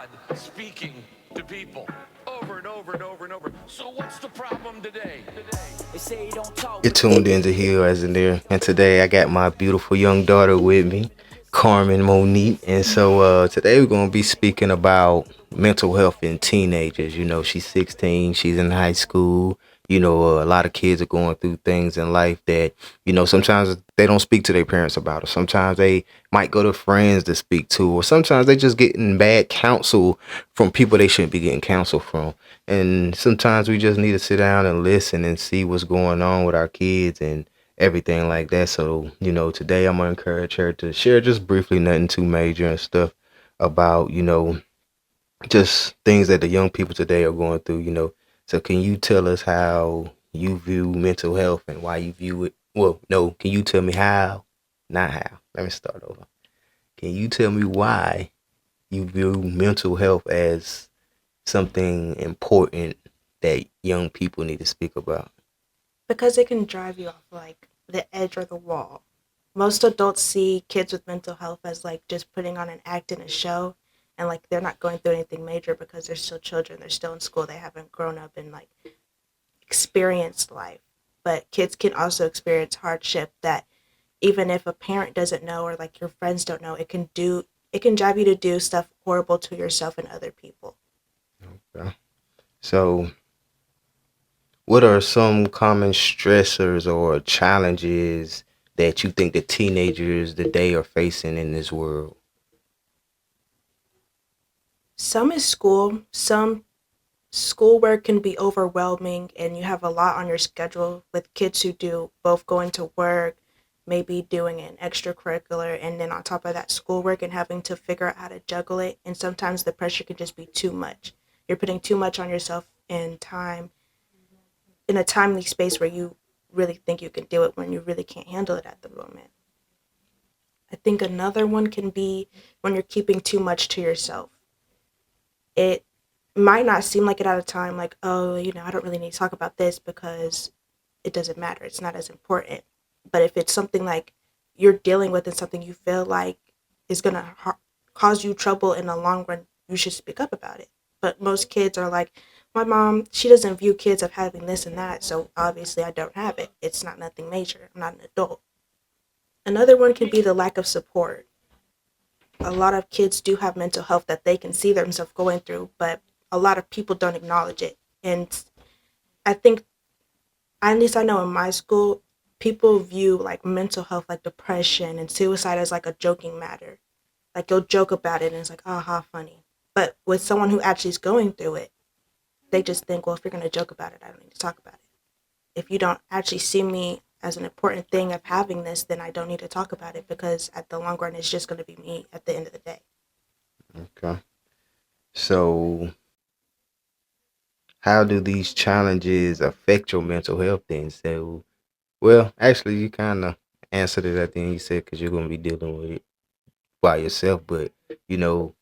God speaking to people over and over and over and over. So what's the problem today? They say don't talk. You're tuned into Heal as in there, and today I got my beautiful young daughter with me, Carmen Monique. And so today we're gonna be speaking about mental health in teenagers. You know, she's 16, she's in high school. You know, a lot of kids are going through things in life that sometimes they don't speak to their parents about, or sometimes they might go to friends to speak to, or sometimes they just getting bad counsel from people they shouldn't be getting counsel from. And sometimes we just need to sit down and listen and see what's going on with our kids and everything like that. So, today I'm gonna encourage her to share just briefly, nothing too major and stuff about, just things that the young people today are going through. So can you tell us how you view mental health and why you view it? Well, no, can you tell me how? Not how. Let me start over. Can you tell me why you view mental health as something important that young people need to speak about? Because it can drive you off like the edge or the wall. Most adults see kids with mental health as like just putting on an act in a show, and like they're not going through anything major because they're still children, they're still in school, they haven't grown up and like experienced life. But kids can also experience hardship that even if a parent doesn't know or like your friends don't know, it can drive you to do stuff horrible to yourself and other people. Yeah. So, what are some common stressors or challenges that you think the teenagers today are facing in this world? Some is school, some schoolwork can be overwhelming and you have a lot on your schedule with kids who do both going to work, maybe doing an extracurricular, and then on top of that schoolwork and having to figure out how to juggle it. And sometimes the pressure can just be too much. You're putting too much on yourself in time, in a timely space where you really think you can do it when you really can't handle it at the moment. I think another one can be when you're keeping too much to yourself. It might not seem like it at a time, like, oh, I don't really need to talk about this because it doesn't matter. It's not as important. But if it's something like you're dealing with and something you feel like is going to cause you trouble in the long run, you should speak up about it. But most kids are like, my mom, she doesn't view kids of having this and that, so obviously I don't have it. It's not nothing major. I'm not an adult. Another one can be the lack of support. A lot of kids do have mental health that they can see themselves going through, but a lot of people don't acknowledge it. And I think, at least I know in my school, people view like mental health, like depression and suicide, as like a joking matter. Like you'll joke about it and it's like, aha, funny. But with someone who actually is going through it, they just think, well, if you're going to joke about it, I don't need to talk about it. If you don't actually see me as an important thing of having this, then I don't need to talk about it because at the long run, it's just going to be me at the end of the day. Okay. So, how do these challenges affect your mental health then? So, well, actually, you kind of answered it at the end. You said because you're going to be dealing with it by yourself, but you know,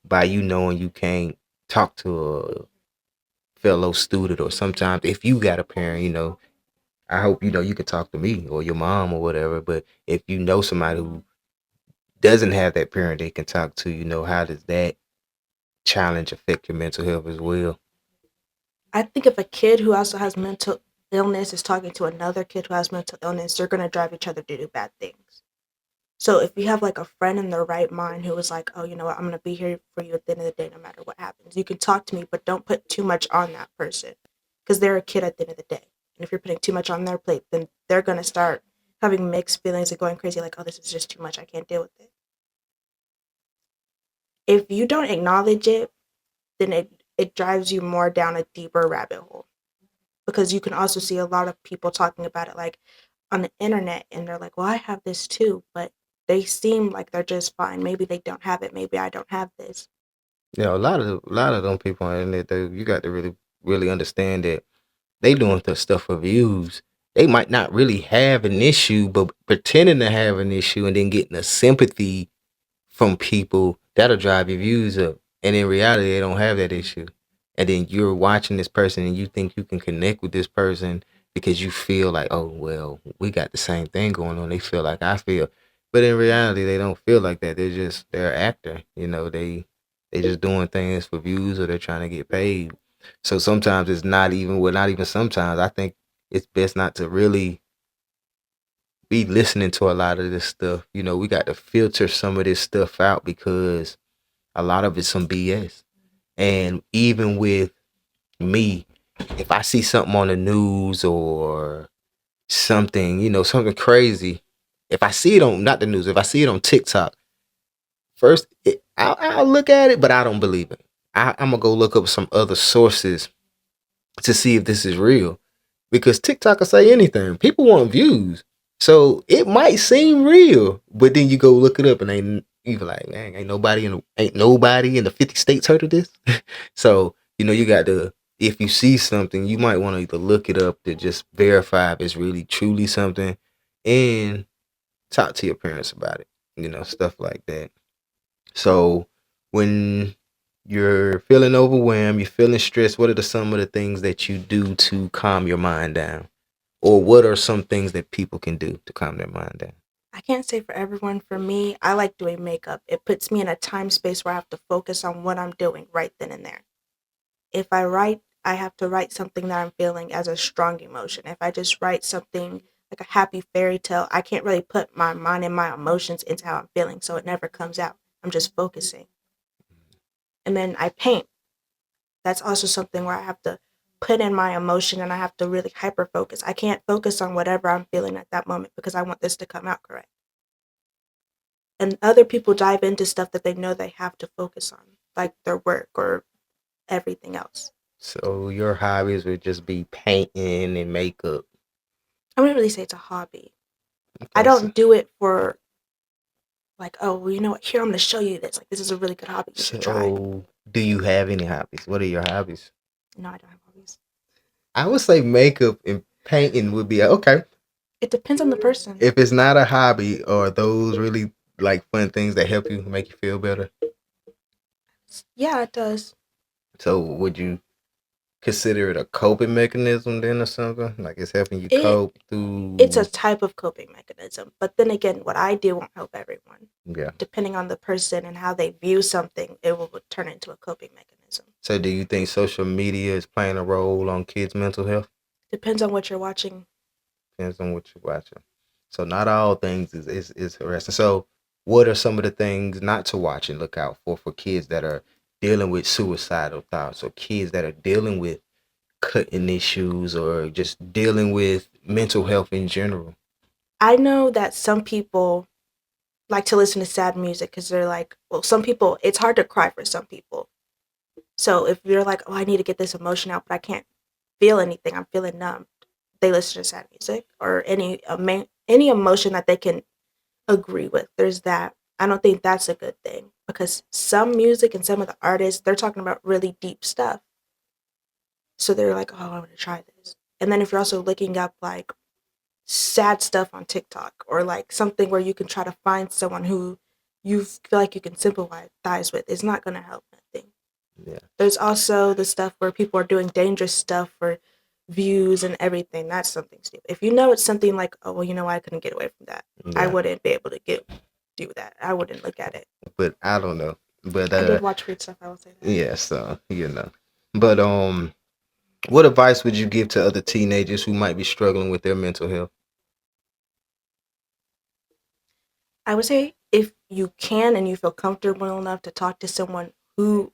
by you knowing you can't talk to a fellow student, or sometimes if you got a parent, I hope you could talk to me or your mom or whatever. But if you know somebody who doesn't have that parent they can talk to, how does that challenge affect your mental health as well? I think if a kid who also has mental illness is talking to another kid who has mental illness, they're going to drive each other to do bad things. So if you have like a friend in their right mind who is like, oh, you know what, I'm going to be here for you at the end of the day, no matter what happens. You can talk to me, but don't put too much on that person because they're a kid at the end of the day. And if you're putting too much on their plate, then they're going to start having mixed feelings and going crazy like, oh, this is just too much. I can't deal with it. If you don't acknowledge it, then it drives you more down a deeper rabbit hole because you can also see a lot of people talking about it like on the internet and they're like, well, I have this too, but they seem like they're just fine. Maybe they don't have it. Maybe I don't have this. A lot of them people on the internet, you got to really understand that they doing the stuff for views. They might not really have an issue, but pretending to have an issue and then getting a sympathy from people that'll drive your views up. And in reality, they don't have that issue. And then you're watching this person and you think you can connect with this person because you feel like, oh well, we got the same thing going on. They feel like I feel. But in reality, they don't feel like that. They're an actor. They They just doing things for views or they're trying to get paid. So sometimes it's not even well, not even sometimes. I think it's best not to really be listening to a lot of this stuff. You know, we got to filter some of this stuff out because a lot of it's some BS. And even with me, if I see something on the news or something, you know, something crazy, if I see it on not the news, if I see it on TikTok, first I'll look at it, but I don't believe it. I'm gonna go look up some other sources to see if this is real because TikTok will say anything. People want views, so it might seem real, but then you go look it up and ain't you be like, man, ain't nobody in the 50 states heard of this. So you know you got to if you see something, you might want to either look it up to just verify if it's really truly something, and talk to your parents about it. You know, stuff like that. So when you're feeling overwhelmed, you're feeling stressed, what are some of the things that you do to calm your mind down? Or what are some things that people can do to calm their mind down? I can't say for everyone. For me, I like doing makeup. It puts me in a time space where I have to focus on what I'm doing right then and there. If I write, I have to write something that I'm feeling as a strong emotion. If I just write something like a happy fairy tale, I can't really put my mind and my emotions into how I'm feeling, so it never comes out. I'm just focusing. And then I paint. That's also something where I have to put in my emotion and I have to really hyper focus. I can't focus on whatever I'm feeling at that moment because I want this to come out correct. And other people dive into stuff that they know they have to focus on, like their work or everything else. So your hobbies would just be painting and makeup. I wouldn't really say it's a hobby. I Okay, so, don't do it for like, oh, well, you know what? Here, I'm going to show you this. Like, this is a really good hobby. You should try it. so do you have any hobbies? What are your hobbies? No, I don't have hobbies. I would say makeup and painting would be okay. It depends on the person. If it's not a hobby, are those really like fun things that help you make you feel better? Yeah, it does. So would you consider it a coping mechanism then or something? Like it's helping you It cope it's a through type of coping mechanism. But then again, what I do won't help everyone. yeah. Depending on the person and how they view something, it will turn into a coping mechanism. So do you think social media is playing a role on kids' mental health? Depends on what you're watching. Depends on what you're watching. So not all things is harassing. So what are some of the things not to watch and look out for kids that are dealing with suicidal thoughts or kids that are dealing with cutting issues or just dealing with mental health in general? I know that some people like to listen to sad music because they're like, well, some people, it's hard to cry for some people. So if you're like, oh, I need to get this emotion out, but I can't feel anything, I'm feeling numb, they listen to sad music or any emotion that they can agree with. There's that. I don't think that's a good thing because some music and some of the artists, they're talking about really deep stuff. So they're like, oh, I want to try this. And then if you're also looking up like sad stuff on TikTok or like something where you can try to find someone who you feel like you can sympathize with, it's not going to help nothing. Yeah. There's also the stuff where people are doing dangerous stuff for views and everything. That's something stupid. If you know it's something like, oh, well, you know, I couldn't get away from that. I Yeah. wouldn't be able to do that. I wouldn't look at it. But I don't know. But I did watch weird stuff. I will say that. yeah, so you know. But what advice would you give to other teenagers who might be struggling with their mental health? I would say if you can and you feel comfortable enough to talk to someone who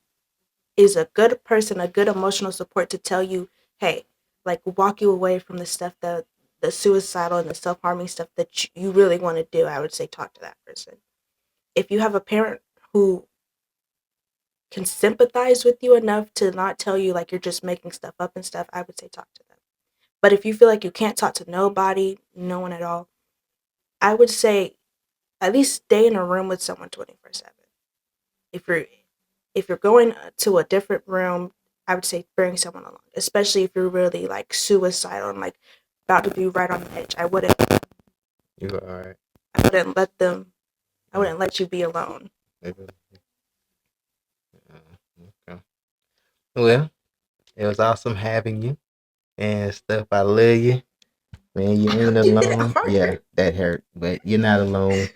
is a good person, a good emotional support to tell you, hey, like walk you away from the stuff that the suicidal and the self harming stuff that you really want to do, I would say talk to that person. If you have a parent who can sympathize with you enough to not tell you like you're just making stuff up and stuff, I would say talk to them. But if you feel like you can't talk to nobody, no one at all, I would say at least stay in a room with someone 24/7. If you're if you're going to a different room, I would say bring someone along, especially if you're really like suicidal and like about to be right on the edge. You all right? I wouldn't let them. I wouldn't let you be alone. Maybe. Okay. Well, it was awesome having you and stuff. I love you, man. You ain't alone. Yeah, that hurt, but you're not alone.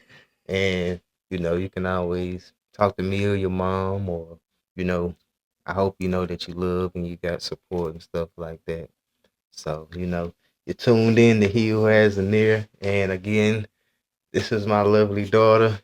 And you know, you can always talk to me or your mom or you know, I hope you know that you love and you got support and stuff like that. So, you're tuned in to He Who Has an Ear. And again, this is my lovely daughter.